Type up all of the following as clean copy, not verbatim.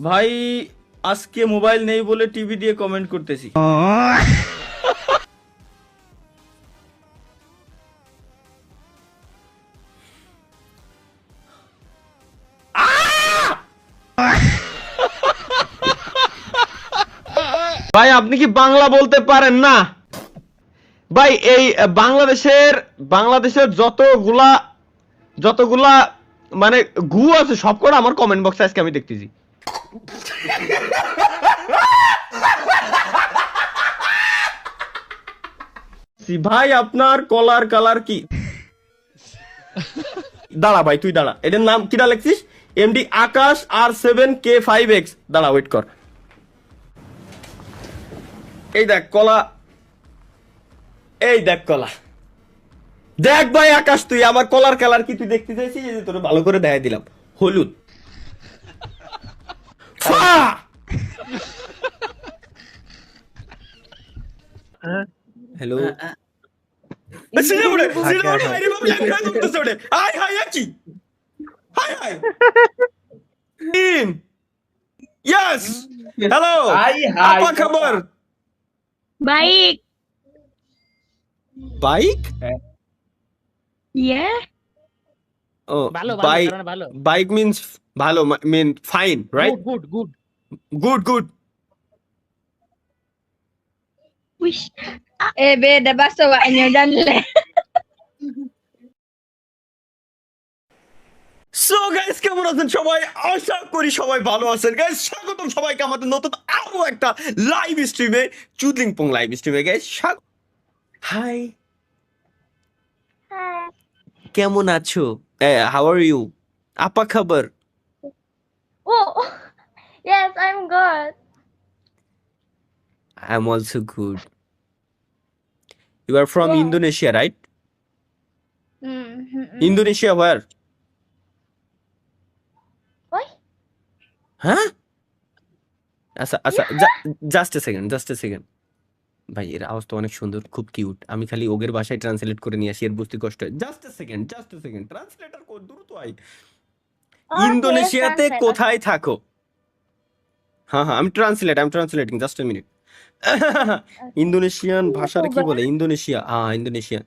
ভাই আজকে মোবাইল নেই বলে টিভি দিয়ে কমেন্ট করতেছি। ভাই আপনি কি বাংলা বলতে পারেন না? ভাই এই বাংলাদেশের যতগুলা মানে গু আছে সবকটা আমার কমেন্ট বক্সে আজকে আমি দেখতেছি। ভাই আপনার কলার কালার কি? দাঁড়া ভাই, তুই দাঁড়া, এটার নাম কিটা লেখছিস? এমডি আকাশ R7K5X। দাঁড়া, ওয়েট কর। এই দেখ কলা, এই দেখ কলা। দেখ ভাই আকাশ, তুই আমার কলার কালার কি তুই দেখতে চাইছিস? এই যে তোর ভালো করে দেখাই দিলাম, হলুদ। Hello, Yes. Hello. Apa kabar? Baik. Baik? Iya. Oh, ভালো baik. কারণ ভালো Baik means bhalo, mean fine, right? Good good Good. Wih. Beda bahasa waknya dan le. So guys, কেমন আছেন সবাই? আশা করি সবাই ভালো আছেন। গাইস স্বাগতম সবাইকে আমাদের নতুন আরো একটা লাইভ স্ট্রিমে, চুদলিংপং লাইভ স্ট্রিমে। Guys hi, Hai. কেমন আছো? How are you? আপা খবর? Oh. Yes, I'm good. I am also good. You are from Yes. Indonesia, right? Hmm. Indonesia ওয়ার? Why? হ্যাঁ, আচ্ছা জাস্ট এ সেকেন্ড। ভাই এর আওয়াজ তো অনেক সুন্দর, খুব কিউট। আমি খালি ওগের ভাষায় ট্রান্সলেট করে নিয়ে আসি, এর বুঝতে কষ্ট হয়। জাস্ট এ সেকেন্ড, ট্রান্সলেটর কো দ্রুত আই। Okay, ইন্দোনেশিয়াতে translate. কোথায় থাকো? হ্যাঁ, আমি translating, just a minute. Indonesian ভাষার কি বলে? ইন্দোনেশিয়ান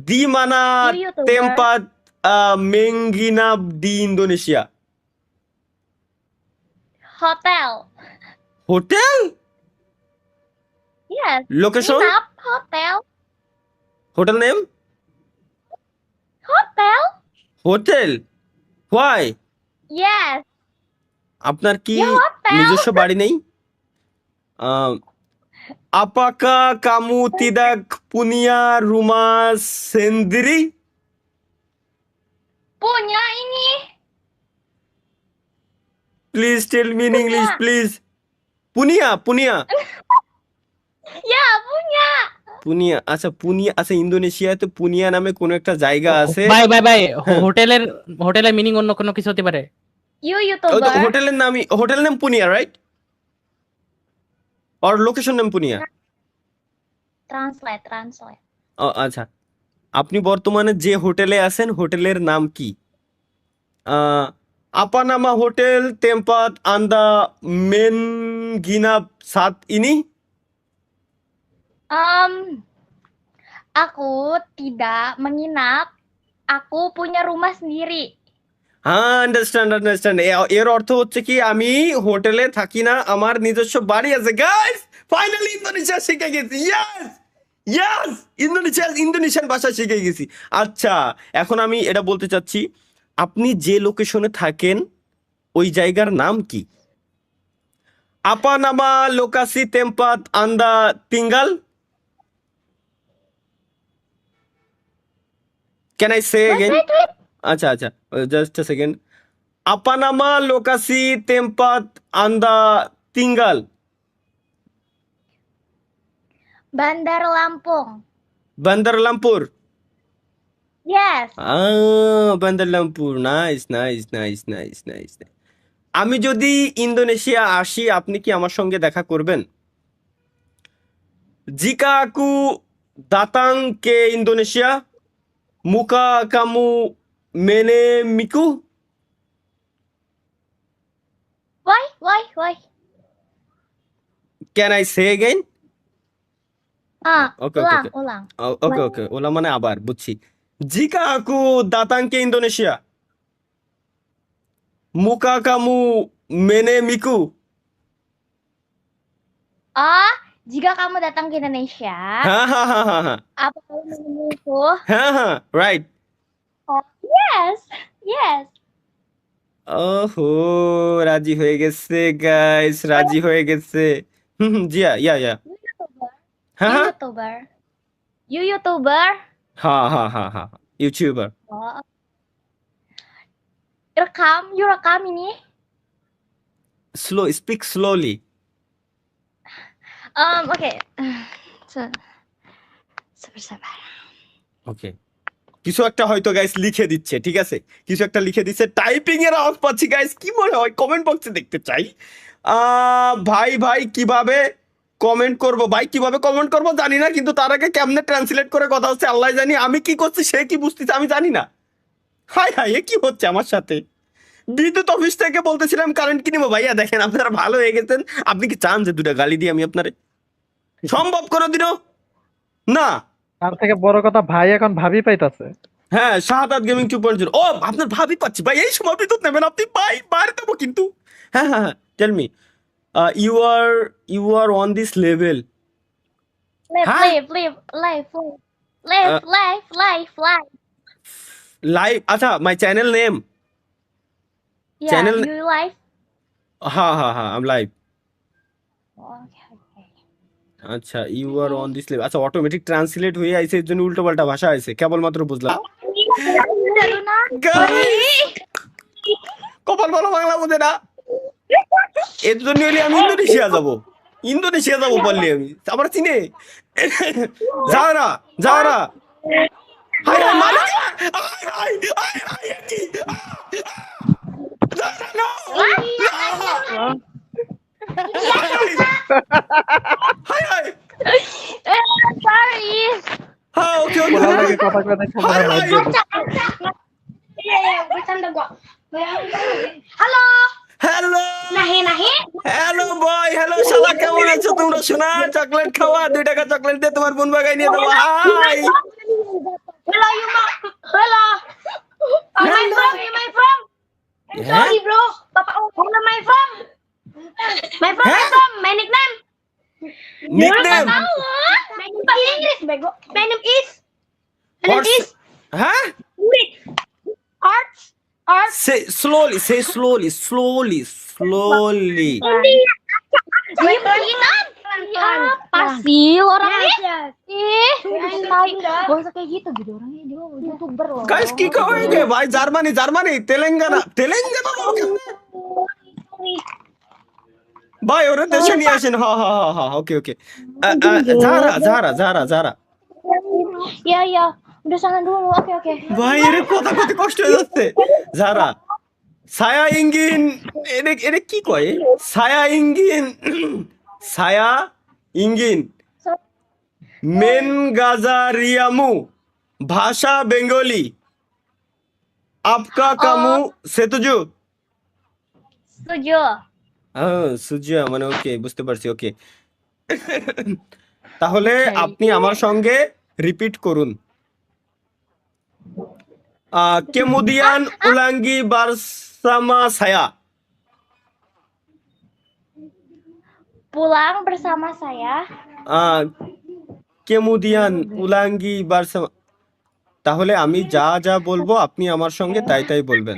দি মানা You YouTuber. টেম্পাত মেঙ্গিনাব দি Indonesia. Hotel. Hotel? Yes. Location? Nginap hotel. Hotel name? Hotel. Hotel? Why? Yes. আপনার কি Ya hotel. নিজস্ব বাড়ি নেই? Apakah kamu tidak punya rumah sendiri? Punya ini. Please tell me in English, please. Punia? Ya, punya. আচ্ছা ইন্দোনেশিয়াতে পুনিয়া নামে কোন একটা জায়গা আছে। ভাই হোটেলের মিনিং অন্য কোনো কিছু হতে পারে। You ওই তো YouTuber. হোটেল নাম পুনিয়া, রাইট? আর লোকেশন নাম পুনিয়া? Translate. আচ্ছা, আপনি বর্তমানে যে হোটেলে আছেন হোটেলের নাম কি? apa nama hotel tempat Anda menginap saat ini? Aku tidak menginap. Aku punya rumah sendiri. হ্যাঁ, আন্ডারস্ট্যান্ড। এর অর্থ হচ্ছে কি, আমি হোটেলে থাকি না, আমার নিজস্ব বাড়ি আছে। গাইস ফাইনালি ইন্দোনেশিয়া শিখে গেছি। ইয়েস, ইন্দোনেশিয়ান ভাষা শিখে গেছি। আচ্ছা, এখন আমি এটা বলতে চাচ্ছি, আপনি যে লোকেশনে থাকেন ওই জায়গার নাম কি? আপা নামা লোকাসি টেম্পাত আন্দা টিঙ্গাল? Can I say again? Wait. আচ্ছা, জাস্ট এ সেকেন্ড। আপা নামা লোকাসি টেম্পাত আন্দা টিঙ্গাল? Bandar Lampung. Bandar Lampur? Yes. Bandar Lampur. Nice. আমি যদি ইন্দোনেশিয়া আসি, আপনি কি আমার সঙ্গে দেখা করবেন? জিকা আকু দাতাং কে ইন্দোনেশিয়া, মুকা কামু মেনে Miku? Why? why? Can I say again? Okay, Ulang, okay. ulang. Okay OLA মানে আবার বুঝছি জিকা আকু দাতাংকে ইন্দোনেশিয়া মুকা কামু মেনে Miku Jika kamu datang ke Indonesia, হ্যাঁ apa kamu menemuku? হ্যাঁ রাইট Yes, yes. ওহো রাজি হয়ে গেছে গাইস রাজি হয়ে গেছে জিয়া ইয়া You YouTuber. হ্যাঁ You হ্যাঁ YouTuber. You YouTuber. হ্যাঁ YouTuber Oh. You rekam ini. Speak slowly Oke. Sabar. ওকে কিছু একটা হয়তো গাইস লিখে দিচ্ছে ঠিক আছে কিছু একটা লিখে দিচ্ছে টাইপিং এর আওয়াজ পাচ্ছি গাইস কি মনে হয় কমেন্ট বক্সে দেখতে চাই ভাই কিভাবে কমেন্ট করব ভাই কিভাবে কমেন্ট করব জানি না কিন্তু তার আগে কেমনে ট্রান্সলেট করে কথা হচ্ছে আল্লাহ জানি আমি কি করছি সে কি বুঝতেছে আমি জানি না হাই এ কি হচ্ছে আমার সাথে বিদ্যুৎ অফিস থেকে বলতেছিলাম কারেন্ট কিনবো ভাইয়া দেখেন আপনারা ভালো হয়ে গেছেন আপনি কি চান যে দুটা গালি দিই আমি আপনারে সম্ভব কোনোদিনও না তার থেকে বড় কথা ভাই এখন ভাবি পাইতাছে হ্যাঁ শাহাদাত গেমিং 2.0 ও আপনার ভাবি পাচ্ছি ভাই এই সময় বিদ্যুৎ নেবেন আপনি ভাই বাইরে দেবো কিন্তু হ্যাঁ tell me you are on this level Huh? Live. Live আচ্ছা my channel name Yeah, Channel. you live. হ্যাঁ আম লাইভ Okay. আচ্ছা you are on this level আচ্ছা অটোমেটিক ট্রান্সলেট হয়ে আইছে এর জন্য উল্টো পাল্টা ভাষা আইছে কেবলমাত্র বুঝলাম Guys! কপাল ভালো বাংলা বোঝে না এর জন্য হলে আমি ইন্দোনেশিয়া যাবো বললি আমি আমার চিনে যারা হাই মালিকা হাই কি Zara, no! Hi Sorry. হ্যাঁ ওকে বলার আগে কথা কয়ে দেখো মনে হয় ভাই দিয়ে দিছে। Bercanda gua. Halo. হ্যালো বয় হ্যালো শালা কেমন আছো তোমরা শোনা চকলেট খাওয়া 2 টাকা চকলেট দিয়ে তোমার বোন বাগাই নিয়ে দেবো high Hello. My from. Sorry, bro. Papa, hello, my from. My from. My nickname. Nickname My English, bego. My name is. হ্যাঁ Arts. say slowly Pasti orangnya. Gak usah kayak gitu orangnya dia YouTuber loh. Guys কি করেগে ভাই Germany Telangana ভাই ওরে দেশে নিয়ে আসেন হ্যাঁ ওকে যারা Ya, udah sana dulu. Oke. ভাই এর কথা কত কষ্ট হয়ে যাচ্ছে যারা ছায়া ইঙ্গিন এরে কি কয় ছায়া ইঙ্গিন মেন গাজারিয়ামু ভাষা বেঙ্গলি আপকা কামু সেতুজু Setuju. সুজিয়া মানে ওকে বুঝতে পারছি ওকে তাহলে আপনি আমার সঙ্গে রিপিট করুন কেমুদিয়ান উলাঙ্গি বারসামা সায়া Pulang bersama saya. কেমুদিয়ান উলাঙ্গি বারসামা তাহলে আমি যা বলবো আপনি আমার সঙ্গে তাই বলবেন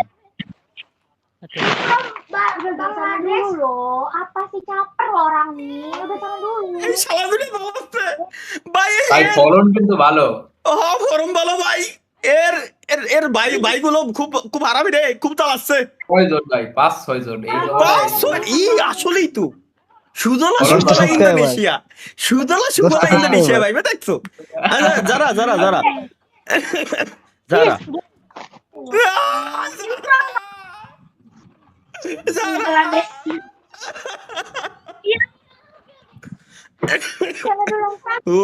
Udah sana dulu. Apa sih caper orang nih? Udah sana dulu. এই শালাগুলো ভালো হচ্ছে ভাই ভাই ফলন কিন্তু ভালো। ফরম ভালো ভাই এর ভাইগুলো খুব আরামি রে খুব চালাচ্ছে কয়জন ভাই? 5-6 জন। এই আসলেই তো সুদলা ফলন ইন্দোনেশিয়া ইন্দোনেশিয়া ভাই দেখছো যারা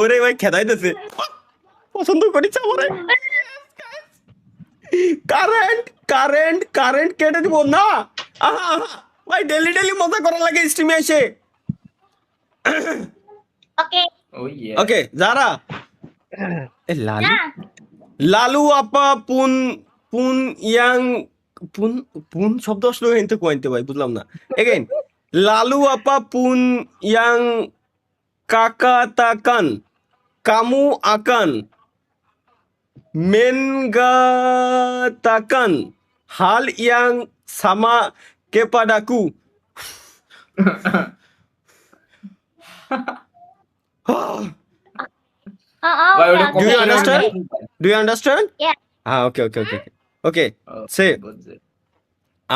ওরে ভাই খেদাইতেছে পছন্দ করিস আমারে কারেন্ট কেটে দিব না ভাই ডেলি মজা করা লাগে স্ট্রিমে এসে। Okay. Oh yeah. ওকে যারা এ লালু Nah. লালু আপা পুন পুন ইয়াং পুন পুন শব্দ আসলো এনতে কোয়াইতে ভাই বুঝলাম না। এগেইন লালু আপা পুন ইয়াং কাকাতাকান কামু আকান মেনগাতাকান হাল ইয়াং সামা কেপাডাকু। Why would Okay, you Do you okay. understand? Okay. Do you understand? Yeah. Okay. Say.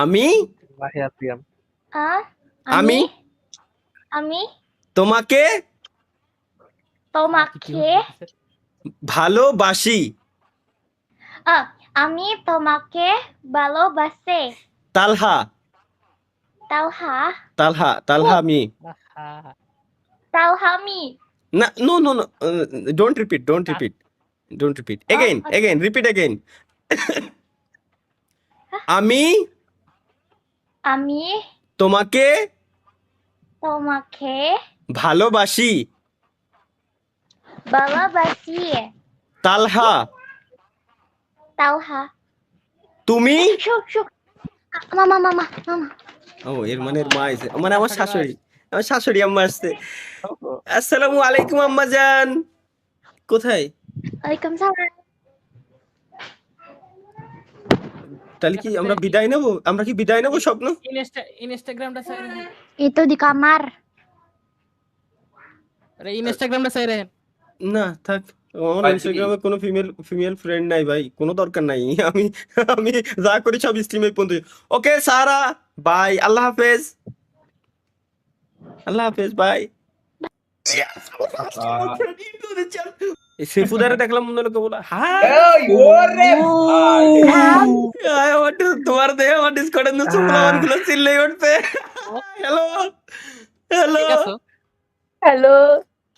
আমি ভাইয়া সিয়াম আমি আমি তোমাকে তোমাকে ভালোবাসি। আমি তোমাকে ভালোবাসি। তালহা তালহা মি তালহামি না no don't repeat again repeat again আমি আমি তোমাকে তোমাকে ভালোবাসি। ভালোবাসি। তালহা তালহা তুমি শুক মামা ও এর মানে এর মা আছে মানে আমার শাশুড়ি আম্মা আসছে। আসসালামু আলাইকুম আম্মা জান। কোথায় ওয়ালাইকুম সালাম। তাহলে কি আমরা বিদায় নেবো স্বপ্ন? ইনস্টাগ্রামটা সাইরে Itu di kamar. আরে ইনস্টাগ্রামটা সাইরে না থাক আমার ভাই, ইনস্টাগ্রামে কোনো ফিমেল ফ্রেন্ড নাই ভাই, কোনো দরকার নাই। আমি যা করি সব স্ট্রিমে পর্যন্ত। ওকে সারা বাই, আল্লাহ হাফেজ বাই। সেফুদারে দেখলাম মনে লোকে বলা হাই তোমার দেহে আমার ডিসকর্ডের নুসু প্লাওয়ার গুলো চিল্লাই উঠছে। Hello Halo.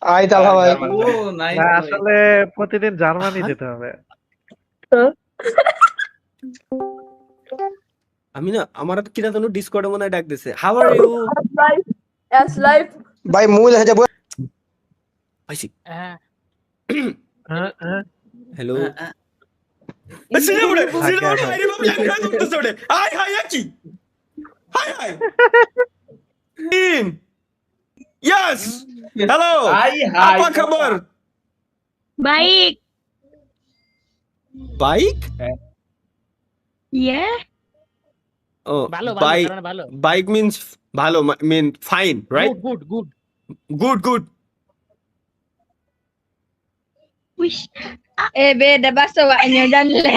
আই তালহা ভাই Oh, nice. না, আসলে প্রতিদিন জার্মানি যেতে হবে। আমি না আমার কিনা যেন ডিসকর্ডে মনে হয় ডাক দিছে। How are you? ভাই মূল হয়ে যাবো পাইছি। হ্যাঁ হ্যালো সিনেমা আরে বাবা লাগা করতেছ ওরে। হাই কি hi yes hello Hi. apa kabar? Baik. Baik? Iya. Oh, ভালো bike. কারণ ভালো Bike means bhalo, mean fine, right? Good Good. Wih. Beda bahasa waknya dan le.